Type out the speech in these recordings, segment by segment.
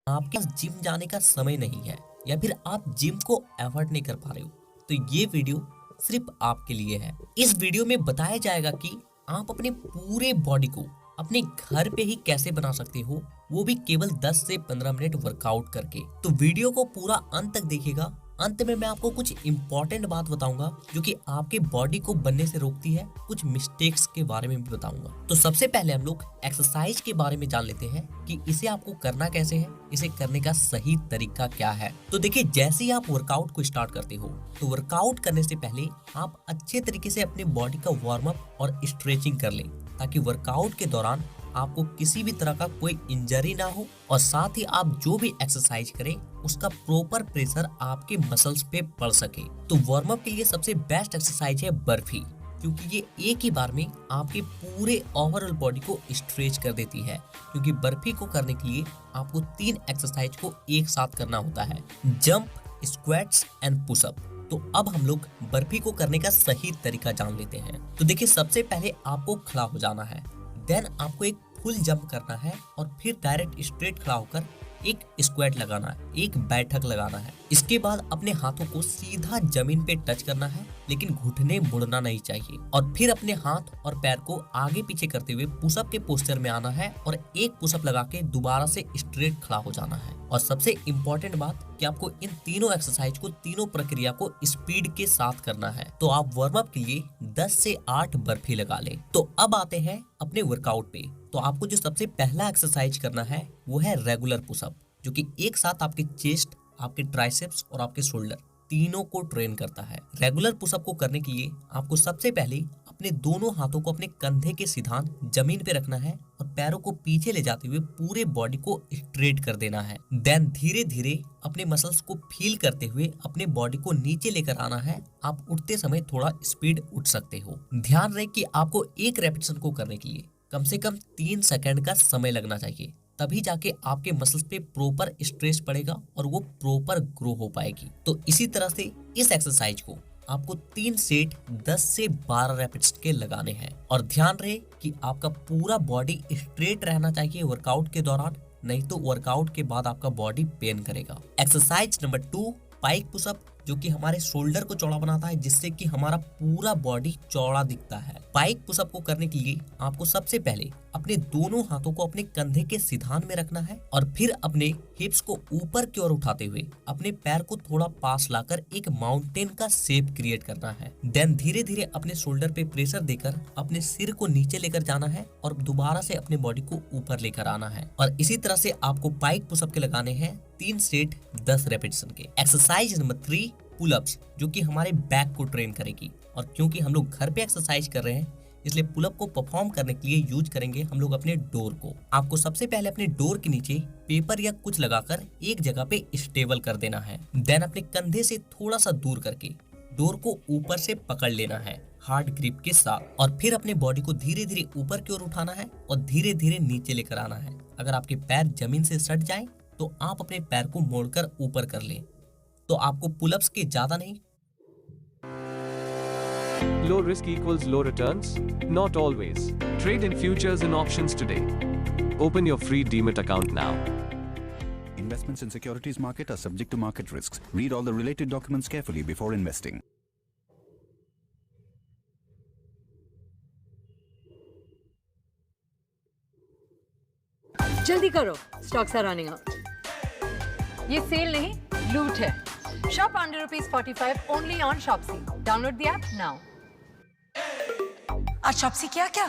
आपके पास जिम जाने का समय नहीं है या फिर आप जिम को अवॉइड नहीं कर पा रहे हो, तो ये वीडियो सिर्फ आपके लिए है। इस वीडियो में बताया जाएगा कि आप अपने पूरे बॉडी को अपने घर पे ही कैसे बना सकते हो, वो भी केवल 10 से 15 मिनट वर्कआउट करके। तो वीडियो को पूरा अंत तक देखिएगा। अंत में मैं आपको कुछ इंपॉर्टेंट बात बताऊंगा जो कि आपके बॉडी को बनने से रोकती है। कुछ मिस्टेक्स के बारे में भी बताऊंगा। तो सबसे पहले हम लोग एक्सरसाइज के बारे में जान लेते हैं कि इसे आपको करना कैसे है, इसे करने का सही तरीका क्या है। तो देखिए, जैसे ही आप वर्कआउट को स्टार्ट करते हो तो वर्कआउट करने से पहले आप अच्छे तरीके से अपने बॉडी का वार्म अप और स्ट्रेचिंग कर लें, ताकि वर्कआउट के दौरान आपको किसी भी तरह का कोई इंजरी ना हो और साथ ही आप जो भी एक्सरसाइज करें उसका प्रॉपर प्रेशर आपके मसल्स पे पड़ सके। तो वार्म अप के लिए सबसे बेस्ट एक्सरसाइज है बर्फी, क्योंकि ये एक ही बार में आपके पूरे ओवरऑल बॉडी को स्ट्रेच कर देती है। क्योंकि बर्फी को करने के लिए आपको 3 एक्सरसाइज को एक साथ करना होता है, जंप, स्क्वाट्स एंड पुशअप। तो अब हम लोग बर्फी को करने का सही तरीका जान लेते हैं। तो देखिए, सबसे पहले आपको खड़ा हो जाना है, देन आपको एक फुल जंप करना है और फिर डायरेक्ट स्ट्रेट खड़ा होकर एक स्क्वाट लगाना है, एक बैठक लगाना है। इसके बाद अपने हाथों को सीधा जमीन पे टच करना है, लेकिन घुटने मुड़ना नहीं चाहिए। और फिर अपने हाथ और पैर को आगे पीछे करते हुए पुशअप के पोस्चर में आना है और एक पुशअप लगा के दोबारा से स्ट्रेट खड़ा हो जाना है। और सबसे इम्पोर्टेंट बात कि आपको इन तीनों एक्सरसाइज को, तीनों प्रक्रिया को स्पीड के साथ करना है। तो आप वार्म अप के लिए 10 से 8 बर्फी लगा लें। तो अब आते हैं अपने वर्कआउट पे। तो आपको जो सबसे पहला एक्सरसाइज करना है वो है रेगुलर पुशअप, जो कि एक साथ आपके चेस्ट, आपके ट्राइसेप्स और आपके शोल्डर तीनों को ट्रेन करता है। रेगुलर पुशअप को करने के लिए आपको सबसे पहले अपने दोनों हाथों को अपने कंधे के सिधांत जमीन पे रखना है और पैरों को पीछे ले जाते हुए पूरे बॉडी को स्ट्रेट कर देना है। देन धीरे धीरे अपने मसल्स को फील करते हुए अपने बॉडी को नीचे लेकर आना है। आप उठते समय थोड़ा स्पीड उठ सकते हो। ध्यान रहे कि आपको एक रेपिटेशन को करने के लिए कम से कम 3 सेकंड का समय लगना चाहिए, तभी जाके आपके मसल्स पे प्रॉपर स्ट्रेस पड़ेगा और वो प्रॉपर ग्रो हो पाएगी। तो इसी तरह से इस एक्सरसाइज को आपको 3 सेट 10 से 12 रेपिटेशन के लगाने हैं। और ध्यान रहे कि आपका पूरा बॉडी स्ट्रेट रहना चाहिए वर्कआउट के दौरान, नहीं तो वर्कआउट के बाद आपका बॉडी पेन करेगा। एक्सरसाइज नंबर 2, पाइक पुशअप, जो कि हमारे शोल्डर को चौड़ा बनाता है, जिससे कि हमारा पूरा बॉडी चौड़ा दिखता है। पाइक पुशअप को करने के लिए आपको सबसे पहले अपने दोनों हाथों को अपने कंधे के सिधान में रखना है और फिर अपने हिप्स को ऊपर की ओर उठाते हुए अपने पैर को थोड़ा पास लाकर एक माउंटेन का शेप क्रिएट करना है। देन धीरे धीरे अपने शोल्डर पे प्रेशर देकर अपने सिर को नीचे लेकर जाना है और दोबारा से अपने बॉडी को ऊपर लेकर आना है। और इसी तरह से आपको पाइक पुशअप के लगाने हैं 3 सेट 10 रेपिटेशन के। एक्सरसाइज नंबर 3, पुलअप्स, जो कि हमारे बैक को ट्रेन करेगी। और क्योंकि हम लोग घर पे एक्सरसाइज कर रहे हैं, इसलिए पुलअप को परफॉर्म करने के लिए यूज करेंगे हम लोग अपने डोर को। आपको सबसे पहले अपने डोर के नीचे पेपर या कुछ लगाकर एक जगह पे स्टेबल कर देना है। देन अपने कंधे से थोड़ा सा दूर करके डोर को ऊपर से पकड़ लेना है हार्ड ग्रिप के साथ। और फिर अपने बॉडी को धीरे धीरे ऊपर की ओर उठाना है और धीरे धीरे नीचे लेकर आना है। अगर आपके पैर जमीन से सट जाए तो आप अपने पैर को मोड़कर ऊपर कर लें। तो आपको पुलअप्स के ज्यादा नहीं। Low risk equals low returns? Not always. Trade in futures and options today. Open your free Demat account now. Investments in securities market are subject to market risks. Read all the related documents carefully before investing. जल्दी करो, stocks are running out. ये cell नहीं, लूट है। Shop under ₹45 only on Shopsy. Download the app now. आज Shopsy क्या क्या?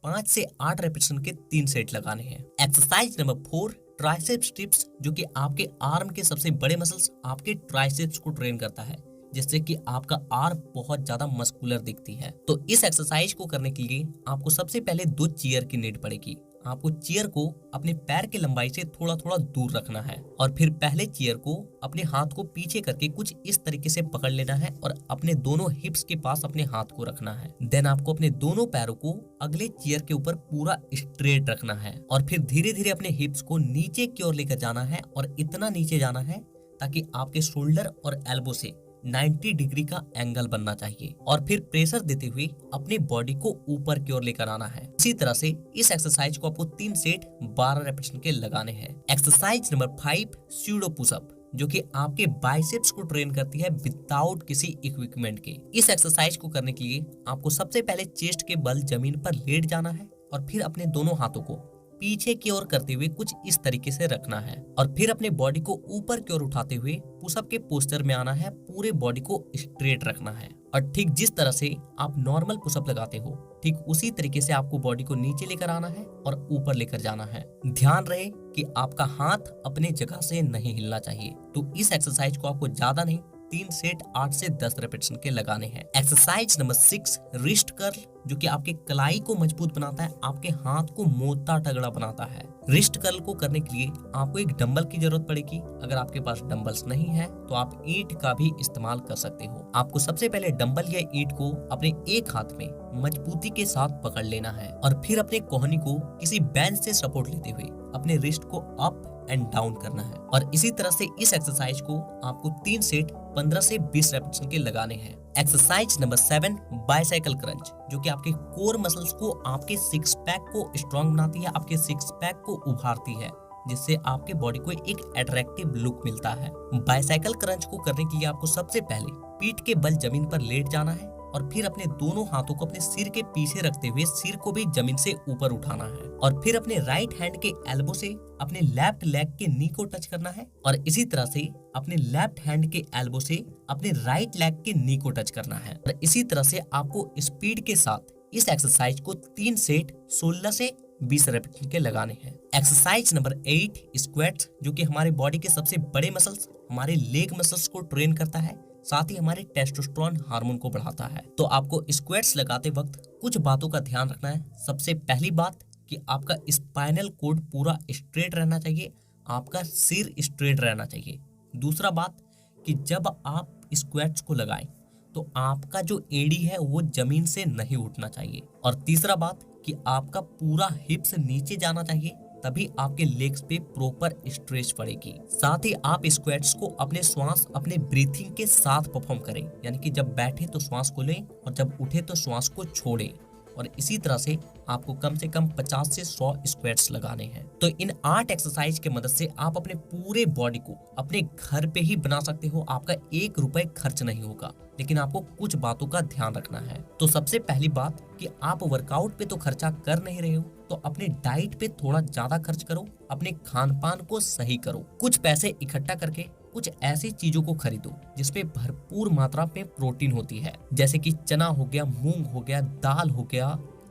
पांच से 8 रेपिटेशन के 3 सेट लगाने हैं। एक्सरसाइज नंबर 4, ट्राइसेप्स स्ट्रिप्स, जो कि आपके आर्म के सबसे बड़े मसल्स आपके ट्राइसेप्स को ट्रेन करता है, जिससे कि आपका आर्म बहुत ज्यादा मस्कुलर दिखती है। तो इस एक्सरसाइज को करने के लिए आपको सबसे पहले 2 चेयर की नीड पड़ेगी। आपको चेयर को अपने पैर के लंबाई से थोड़ा थोड़ा दूर रखना है और फिर पहले चेयर को अपने हाथ को पीछे करके कुछ इस तरीके से पकड़ लेना है और अपने दोनों हिप्स के पास अपने हाथ को रखना है। देन आपको अपने दोनों पैरों को अगले चेयर के ऊपर पूरा स्ट्रेट रखना है और फिर धीरे धीरे अपने हिप्स को नीचे की ओर लेकर जाना है और इतना नीचे जाना है ताकि आपके शोल्डर और एल्बो से 90 डिग्री का एंगल बनना चाहिए और फिर प्रेशर देते हुए अपने बॉडी को ऊपर की ओर लेकर आना है। इसी तरह से इस एक्सरसाइज को आपको 3 सेट 12 रेपिटेशन के लगाने हैं। एक्सरसाइज नंबर 5 सूडो पुशअप, जो कि आपके बाइसेप्स को ट्रेन करती है विदाउट किसी इक्विपमेंट के। इस एक्सरसाइज को करने के लिए आपको सबसे पहले चेस्ट के बल जमीन पर लेट जाना है और फिर अपने दोनों हाथों को पीछे की ओर करते हुए कुछ इस तरीके से रखना है और फिर अपने बॉडी को ऊपर की ओर उठाते हुए पुशअप के पोस्चर में आना है। पूरे बॉडी को स्ट्रेट रखना है और ठीक जिस तरह से आप नॉर्मल पुशअप लगाते हो ठीक उसी तरीके से आपको बॉडी को नीचे लेकर आना है और ऊपर लेकर जाना है। ध्यान रहे कि आपका हाथ अपने जगह से नहीं हिलना चाहिए। तो इस एक्सरसाइज को आपको ज्यादा नहीं 3 सेट 8 से 10 रेपिटेशन के लगाने हैं। एक्सरसाइज नंबर 6 रिस्ट कर्ल, जो कि आपके कलाई को मजबूत बनाता है, आपके हाथ को मोटा तगड़ा बनाता है। रिस्ट कर्ल को करने के लिए आपको एक डंबल की जरूरत पड़ेगी। अगर आपके पास डंबल्स नहीं है तो आप ईंट का भी इस्तेमाल कर सकते हो। आपको सबसे पहले डंबल या ईंट को अपने एक हाथ में मजबूती के साथ पकड़ लेना है और फिर अपने कोहनी को किसी बेंच से सपोर्ट लेते हुए अपने रिस्ट को अप एंड डाउन करना है। और इसी तरह से इस एक्सरसाइज को आपको 3 सेट 15 से 20 रेपिटेशन के लगाने हैं। एक्सरसाइज नंबर 7 बाइसाइकिल क्रंच, जो कि आपके कोर मसल्स को, आपके सिक्स पैक को स्ट्रॉन्ग बनाती है, आपके सिक्स पैक को उभारती है, जिससे आपके बॉडी को एक अट्रैक्टिव लुक मिलता है। बाइसाइकिल क्रंच को करने के लिए आपको सबसे पहले पीठ के बल जमीन पर लेट जाना है और फिर अपने दोनों हाथों को अपने सिर के पीछे रखते हुए सिर को भी जमीन से ऊपर उठाना है और फिर अपने राइट हैंड के एल्बो से अपने लेफ्ट लेग के नी को टच करना है और इसी तरह से अपने लेफ्ट हैंड के एल्बो से अपने राइट लेग के नी को टच करना है। और इसी तरह से आपको स्पीड के साथ इस एक्सरसाइज को 3 सेट 16 से 20 रेपिटेशन के लगाने हैं। एक्सरसाइज नंबर 8 स्क्वाट्स, जो कि हमारे बॉडी के सबसे बड़े मसल्स, हमारे लेग मसल्स को ट्रेन करता है, साथ ही हमारे टेस्टोस्टेरोन हार्मोन को बढ़ाता है। तो आपको स्क्वाट्स लगाते वक्त कुछ बातों का ध्यान रखना है। सबसे पहली बात कि आपका स्पाइनल कोड पूरा स्ट्रेट रहना चाहिए, आपका सिर स्ट्रेट रहना चाहिए। दूसरा बात कि जब आप स्क्वाट्स को लगाएं तो आपका जो एड़ी है वो जमीन से नहीं उठना चाहिए। और तीसरा बात कि आपका पूरा हिप्स नीचे जाना चाहिए, तभी आपके लेग्स पे प्रॉपर स्ट्रेच पड़ेगी। साथ ही आप स्क्वाट्स को अपने श्वास, अपने ब्रीथिंग के साथ परफॉर्म करें, यानी कि जब बैठे तो श्वास को लें और जब उठे तो श्वास को छोड़ें। और इसी तरह से आपको कम से कम 50 से 100 स्क्वाट्स लगाने हैं। तो इन 8 एक्सरसाइज की मदद से आप अपने पूरे बॉडी को अपने घर पे ही बना सकते हो। आपका 1 रुपए खर्च नहीं होगा, लेकिन आपको कुछ बातों का ध्यान रखना है। तो सबसे पहली बात कि आप वर्कआउट पे तो खर्चा कर नहीं रहे हो, तो अपने डाइट पे थोड़ा ज्यादा खर्च करो, अपने खान पान को सही करो। कुछ पैसे इकट्ठा करके कुछ ऐसी चीजों को खरीदो जिसमें भरपूर मात्रा में प्रोटीन होती है, जैसे कि चना हो गया, मूंग हो गया, दाल हो गया,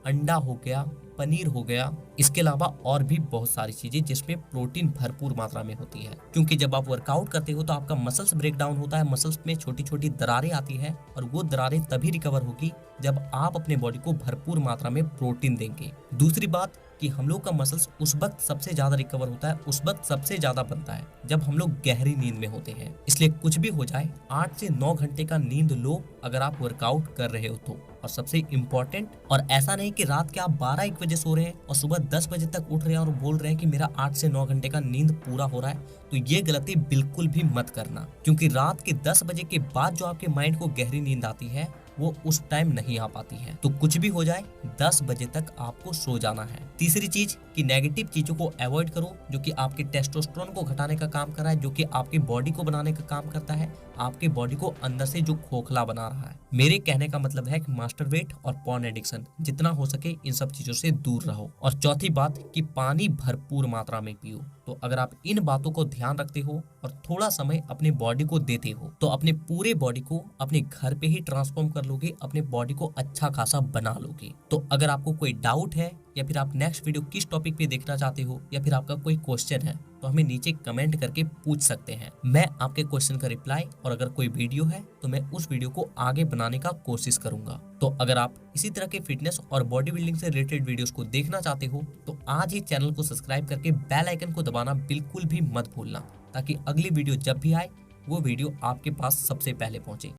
अंडा हो गया, पनीर हो गया। इसके अलावा और भी बहुत सारी चीजें जिसमें प्रोटीन भरपूर मात्रा में होती है, क्योंकि जब आप वर्कआउट करते हो तो आपका मसल्स ब्रेक डाउन होता है, मसल्स में छोटी छोटी दरारें आती है और वो दरारें तभी रिकवर होगी जब आप अपने बॉडी को भरपूर मात्रा में प्रोटीन देंगे। दूसरी बात कि हम लोग का मसल्स उस वक्त सबसे ज्यादा रिकवर होता है, उस वक्त सबसे ज्यादा बनता है जब हम लोग गहरी नींद में होते हैं। इसलिए कुछ भी हो जाए 8 से 9 घंटे का नींद लो अगर आप वर्कआउट कर रहे हो तो। और सबसे इम्पोर्टेंट, और ऐसा नहीं कि रात के आप 12-1 बजे सो रहे हैं और सुबह 10 बजे तक उठ रहे हैं और बोल रहे हैं कि मेरा 8 से 9 घंटे का नींद पूरा हो रहा है, तो ये गलती बिल्कुल भी मत करना, क्योंकि रात के 10 बजे के बाद जो आपके माइंड को गहरी नींद आती है वो उस टाइम नहीं आ पाती है। तो कुछ भी हो जाए 10 बजे तक आपको सो जाना है। तीसरी चीज कि नेगेटिव चीजों को अवॉइड करो जो कि आपके टेस्टोस्टेरोन को घटाने का काम कर रहा है, जो कि आपकी बॉडी को बनाने का काम करता है, आपके बॉडी को अंदर से जो खोखला बना रहा है। मेरे कहने का मतलब है कि मास्टरबेट और पॉर्न एडिक्शन जितना हो सके इन सब चीजों से दूर रहो। और चौथी बात कि पानी भरपूर मात्रा में पियो। तो अगर आप इन बातों को ध्यान रखते हो और थोड़ा समय अपने बॉडी को देते हो तो अपने पूरे बॉडी को अपने घर पे ही ट्रांसफॉर्म कर लोगे, अपने बॉडी को अच्छा खासा बना लोगे। तो अगर आपको कोई डाउट है या फिर आप नेक्स्ट वीडियो किस टॉपिक पे देखना चाहते हो या फिर आपका कोई क्वेश्चन है तो हमें नीचे कमेंट करके पूछ सकते हैं। मैं आपके क्वेश्चन का रिप्लाई, और अगर कोई वीडियो है तो मैं उस वीडियो को आगे बनाने का कोशिश करूंगा। तो अगर आप इसी तरह के फिटनेस और बॉडी बिल्डिंग से रिलेटेड वीडियोस को देखना चाहते हो तो आज ही चैनल को सब्सक्राइब करके बेल आइकन को दबाना बिल्कुल भी मत भूलना, ताकि अगली वीडियो जब भी आए वो वीडियो आपके पास सबसे पहले पहुंचे।